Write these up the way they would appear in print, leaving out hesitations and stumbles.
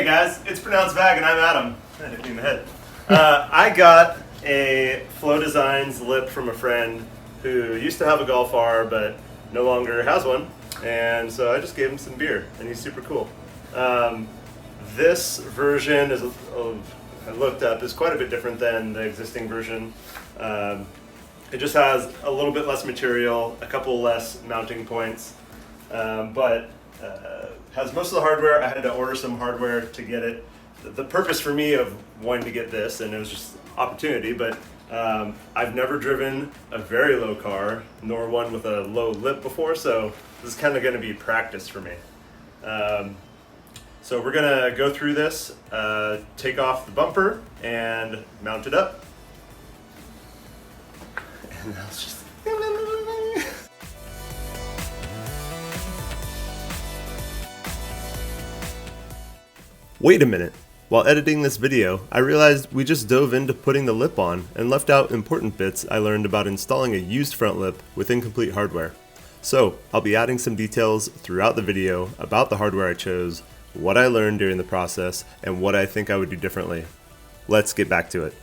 Hey guys, it's pronounced Vag and I'm Adam. I hit me in the head. I got a Flow Designs lip from a friend who used to have a Golf R but no longer has one, and so I just gave him some beer, and he's super cool. This version is, I looked up, is quite a bit different than the existing version. It just has a little bit less material, a couple less mounting points, but has most of the hardware. I had to order some hardware to get it. The purpose for me of wanting to get this, and it was just opportunity, but I've never driven a very low car, nor one with a low lip before, so this is kind of going to be practice for me. So we're going to go through this, take off the bumper, and mount it up. And now it's just... Wait a minute. While editing this video, I realized we just dove into putting the lip on and left out important bits I learned about installing a used front lip with incomplete hardware. So, I'll be adding some details throughout the video about the hardware I chose, what I learned during the process, and what I think I would do differently. Let's get back to it.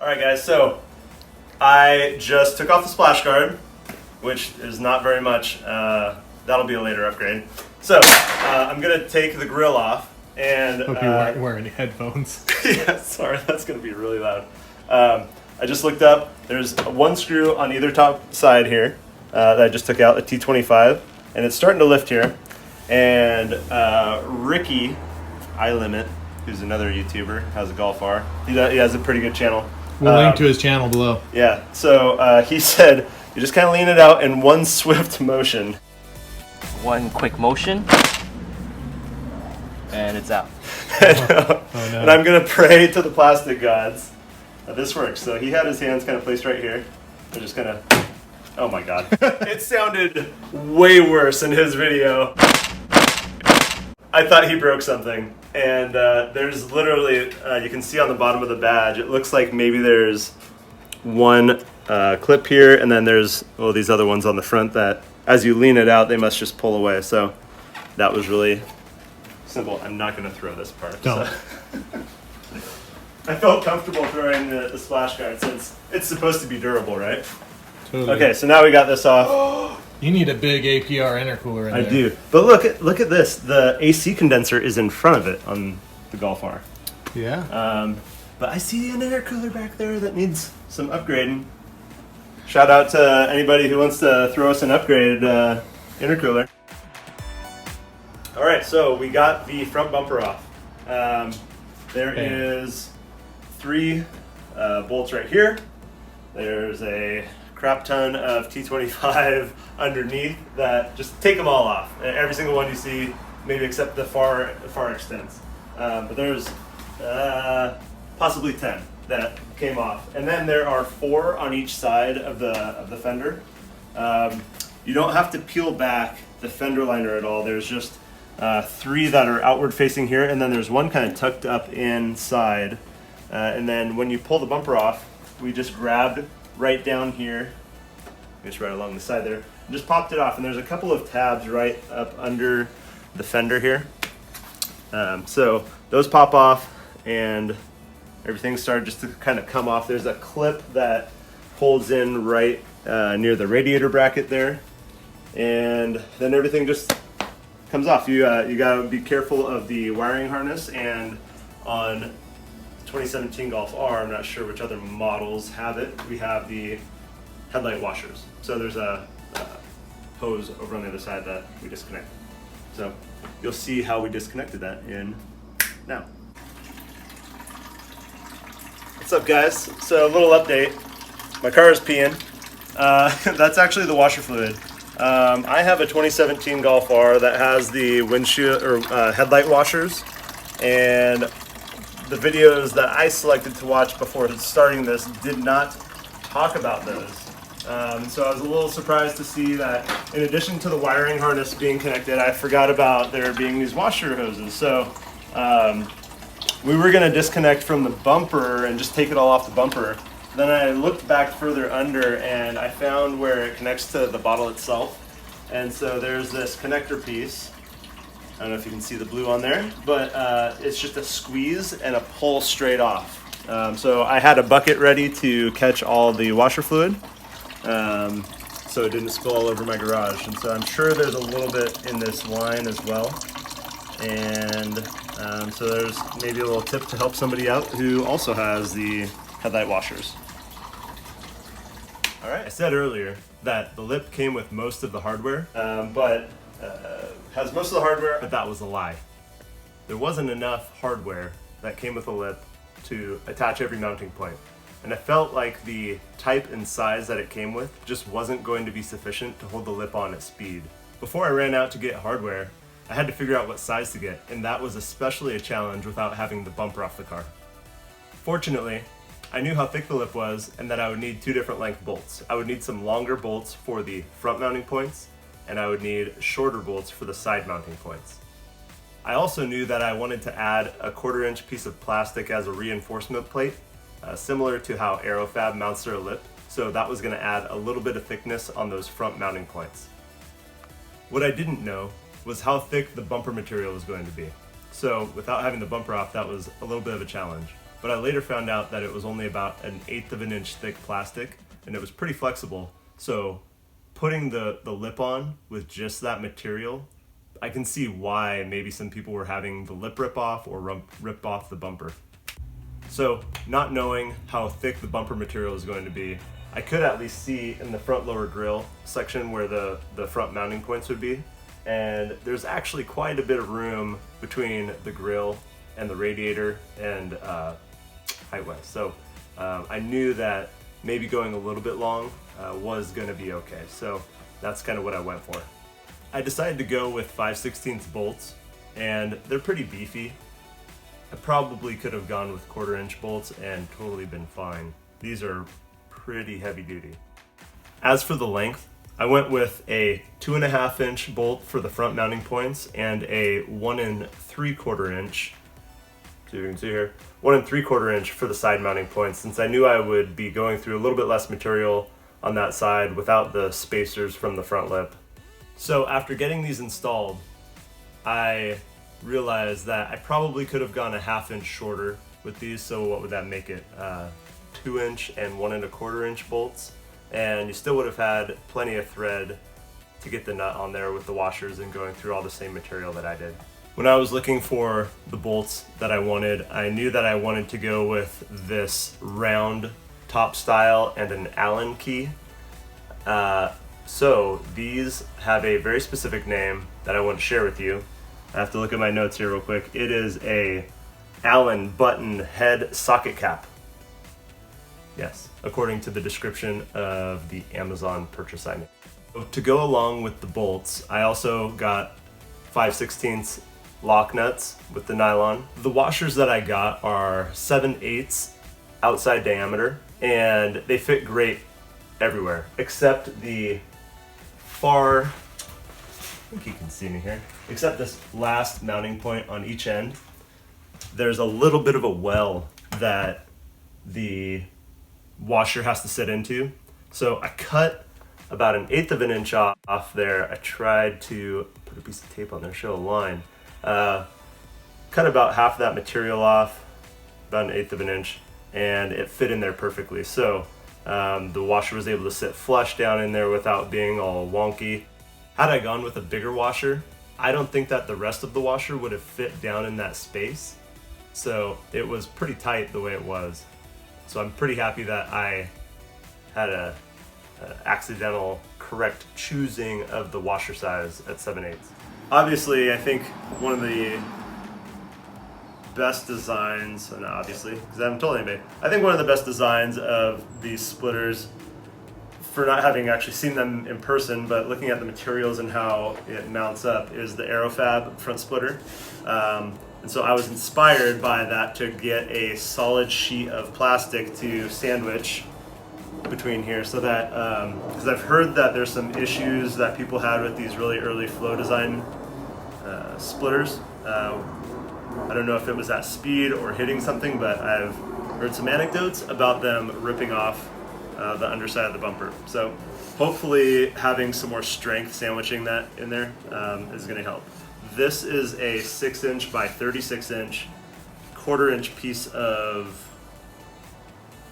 Alright guys, so I just took off the splash guard, which is not very much. That'll be a later upgrade. So, I'm going to take the grill off and... Hope you weren't wearing headphones. Yeah, sorry, that's going to be really loud. I just looked up. There's one screw on either top side here that I just took out, a T25, and it's starting to lift here. And Ricky, iLimit, who's another YouTuber, has a Golf R. He has a pretty good channel. We'll link to his channel below. Yeah, so he said you just kind of lean it out in one swift motion. One quick motion, and it's out. Oh, no. And I'm going to pray to the plastic gods that this works. So he had his hands kind of placed right here. They're just going to... Oh my god. It sounded way worse in his video. I thought he broke something. And there's literally, you can see on the bottom of the badge, it looks like maybe there's one clip here, and then there's these other ones on the front that as you lean it out, they must just pull away. So that was really simple. I'm not going to throw this part. Don't. So. I felt comfortable throwing the splash guard since it's supposed to be durable, right? Totally. Okay, so now we got this off. You need a big APR intercooler in there. I do. But look at this. The AC condenser is in front of it on the Golf R. Yeah. But I see an intercooler back there that needs some upgrading. Shout out to anybody who wants to throw us an upgraded intercooler. All right, so we got the front bumper off. There is 3 bolts right here. There's a crap ton of T25 underneath that just take them all off. Every single one you see, maybe except the far extents. But there's possibly 10 that came off, and then there are 4 on each side of the fender. You don't have to peel back the fender liner at all. There's just 3 that are outward facing here, and then there's one kind of tucked up inside. And then when you pull the bumper off, we just grabbed right down here, just right along the side there, and just popped it off. And there's a couple of tabs right up under the fender here. So those pop off, and everything started just to kind of come off. There's a clip that holds in right near the radiator bracket there, and then everything just comes off. You gotta be careful of the wiring harness, and on 2017 Golf R, I'm not sure which other models have it, we have the headlight washers. So there's a hose over on the other side that we disconnect. So you'll see how we disconnected that in now. What's up guys? So a little update. My car is peeing. That's actually the washer fluid. I have a 2017 Golf R that has the windshield or headlight washers, and the videos that I selected to watch before starting this did not talk about those. So I was a little surprised to see that in addition to the wiring harness being connected, I forgot about there being these washer hoses. So we were going to disconnect from the bumper and just take it all off the bumper. Then I looked back further under and I found where it connects to the bottle itself. And so there's this connector piece. I don't know if you can see the blue on there, but it's just a squeeze and a pull straight off. So I had a bucket ready to catch all the washer fluid, so it didn't spill all over my garage. And so I'm sure there's a little bit in this line as well. And so there's maybe a little tip to help somebody out who also has the headlight washers. All right, I said earlier that the lip came with most of the hardware, but has most of the hardware, but that was a lie. There wasn't enough hardware that came with the lip to attach every mounting point. And I felt like the type and size that it came with just wasn't going to be sufficient to hold the lip on at speed. Before I ran out to get hardware, I had to figure out what size to get, and that was especially a challenge without having the bumper off the car. Fortunately, I knew how thick the lip was and that I would need 2 different length bolts. I would need some longer bolts for the front mounting points, and I would need shorter bolts for the side mounting points. I also knew that I wanted to add a 1/4 inch piece of plastic as a reinforcement plate, similar to how Aerofab mounts their lip, so that was going to add a little bit of thickness on those front mounting points. What I didn't know was how thick the bumper material was going to be. So without having the bumper off, that was a little bit of a challenge. But I later found out that it was only about 1/8 of an inch thick plastic, and it was pretty flexible. So putting the lip on with just that material, I can see why maybe some people were having the lip rip off or rip off the bumper. So not knowing how thick the bumper material is going to be, I could at least see in the front lower grille section where the front mounting points would be. And there's actually quite a bit of room between the grille and the radiator and height-wise. So I knew that maybe going a little bit long was going to be okay. So that's kind of what I went for. I decided to go with 5/16 bolts, and they're pretty beefy. I probably could have gone with 1/4 inch bolts and totally been fine. These are pretty heavy duty. As for the length, I went with a 2.5 inch bolt for the front mounting points and a 1 3/4 inch, so you can see here, 1 3/4 inch for the side mounting points, since I knew I would be going through a little bit less material on that side without the spacers from the front lip. So after getting these installed, I realized that I probably could have gone 1/2 inch shorter with these. So what would that make it? 2 inch and 1 1/4 inch bolts. And you still would have had plenty of thread to get the nut on there with the washers and going through all the same material that I did. When I was looking for the bolts that I wanted, I knew that I wanted to go with this round top style and an Allen key. So these have a very specific name that I want to share with you. I have to look at my notes here real quick. It is a Allen button head socket cap. Yes, according to the description of the Amazon purchase I made. To go along with the bolts, I also got 5/16 lock nuts with the nylon. The washers that I got are 7/8 outside diameter, and they fit great everywhere except the far, I think you can see me here, except this last mounting point on each end. There's a little bit of a well that the washer has to sit into. So I cut about 1/8 of an inch off there. I tried to put a piece of tape on there, show a line. Cut about half of that material off, about 1/8 of an inch, and it fit in there perfectly. So the washer was able to sit flush down in there without being all wonky. Had I gone with a bigger washer, I don't think that the rest of the washer would have fit down in that space. So it was pretty tight the way it was. So I'm pretty happy that I had a accidental correct choosing of the washer size at 7/8. Obviously, I think one of the best designs, and obviously, because I haven't told anybody, I think one of the best designs of these splitters, for not having actually seen them in person, but looking at the materials and how it mounts up, is the Aerofab front splitter. And so I was inspired by that to get a solid sheet of plastic to sandwich between here, so that, because I've heard that there's some issues that people had with these really early flow design splitters. I don't know if it was at speed or hitting something, but I've heard some anecdotes about them ripping off the underside of the bumper. So hopefully having some more strength sandwiching that in there is going to help. This is a 6" by 36" 1/4" piece of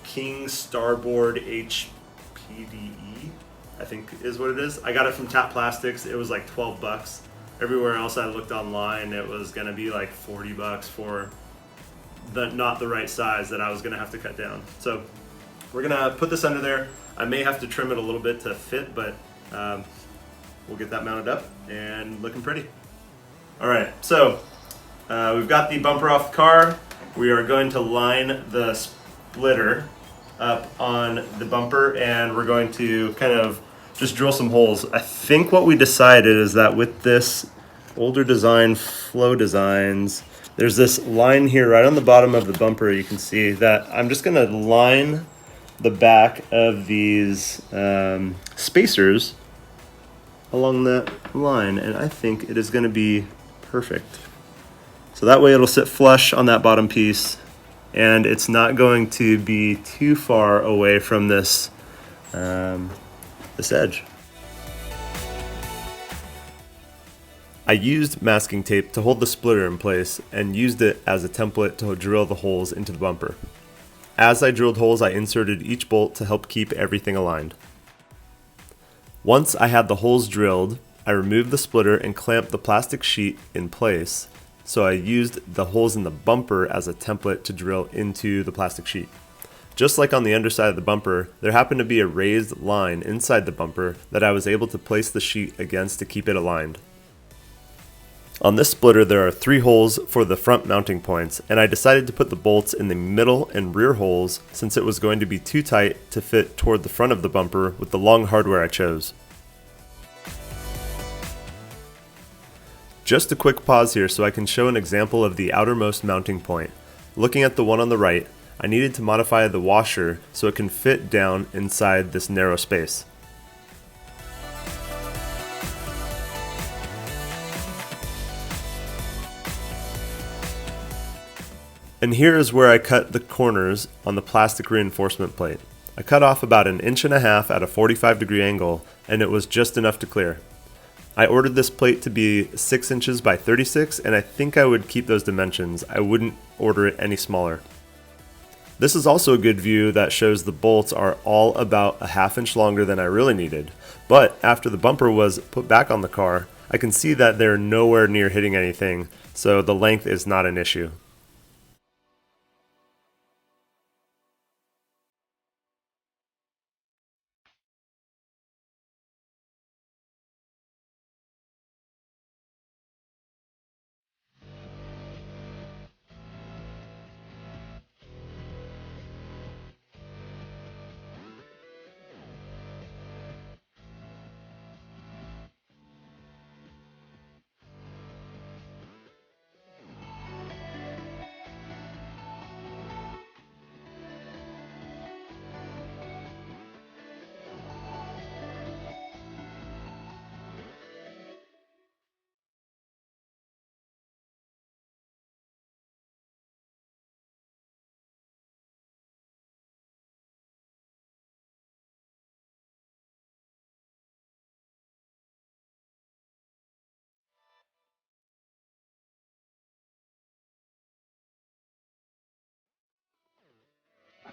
King Starboard HPDE, I think is what it is. I got it from Tap Plastics. It was like 12 bucks. Everywhere else I looked online, it was gonna be like 40 bucks for not the right size that I was gonna have to cut down. So we're gonna put this under there. I may have to trim it a little bit to fit, but we'll get that mounted up and looking pretty. All right, so we've got the bumper off the car. We are going to line the splitter up on the bumper, and we're going to kind of just drill some holes. I think what we decided is that with this older design, Flow Designs, there's this line here right on the bottom of the bumper. You can see that I'm just gonna line the back of these spacers along that line, and I think it is gonna be perfect. So that way it'll sit flush on that bottom piece, and it's not going to be too far away from this this edge. I used masking tape to hold the splitter in place and used it as a template to drill the holes into the bumper. As I drilled holes, I inserted each bolt to help keep everything aligned. Once I had the holes drilled, I removed the splitter and clamped the plastic sheet in place. So I used the holes in the bumper as a template to drill into the plastic sheet. Just like on the underside of the bumper, there happened to be a raised line inside the bumper that I was able to place the sheet against to keep it aligned. On this splitter there are 3 holes for the front mounting points, and I decided to put the bolts in the middle and rear holes since it was going to be too tight to fit toward the front of the bumper with the long hardware I chose. Just a quick pause here so I can show an example of the outermost mounting point. Looking at the one on the right, I needed to modify the washer so it can fit down inside this narrow space. And here is where I cut the corners on the plastic reinforcement plate. I cut off about 1.5 inches at a 45-degree angle, and it was just enough to clear. I ordered this plate to be 6 inches by 36, and I think I would keep those dimensions. I wouldn't order it any smaller. This is also a good view that shows the bolts are all about a 1/2 inch longer than I really needed. But after the bumper was put back on the car, I can see that they're nowhere near hitting anything, so the length is not an issue.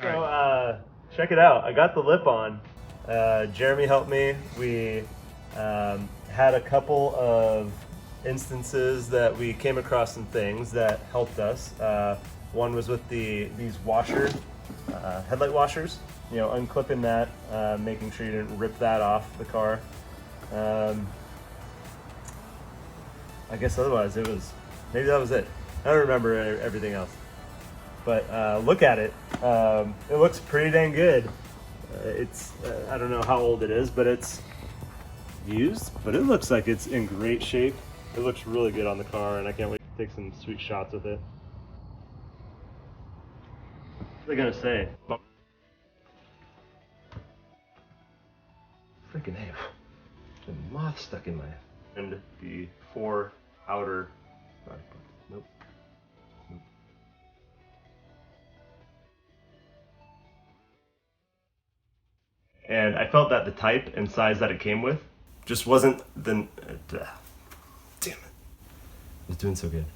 So check it out. I got the lip on. Jeremy helped me. We had a couple of instances that we came across some things that helped us. One was with these washers, headlight washers. You know, unclipping that, making sure you didn't rip that off the car. I guess otherwise maybe that was it. I don't remember everything else. But look at it. It looks pretty dang good. It's I don't know how old it is, but it's used. But it looks like it's in great shape. It looks really good on the car, and I can't wait to take some sweet shots with it. What are they gonna say? Freaking hell! There's a moth stuck in my hand. And the 4 outer. Nope. and I felt that the type and size that it came with just wasn't the... damn it. It's doing so good.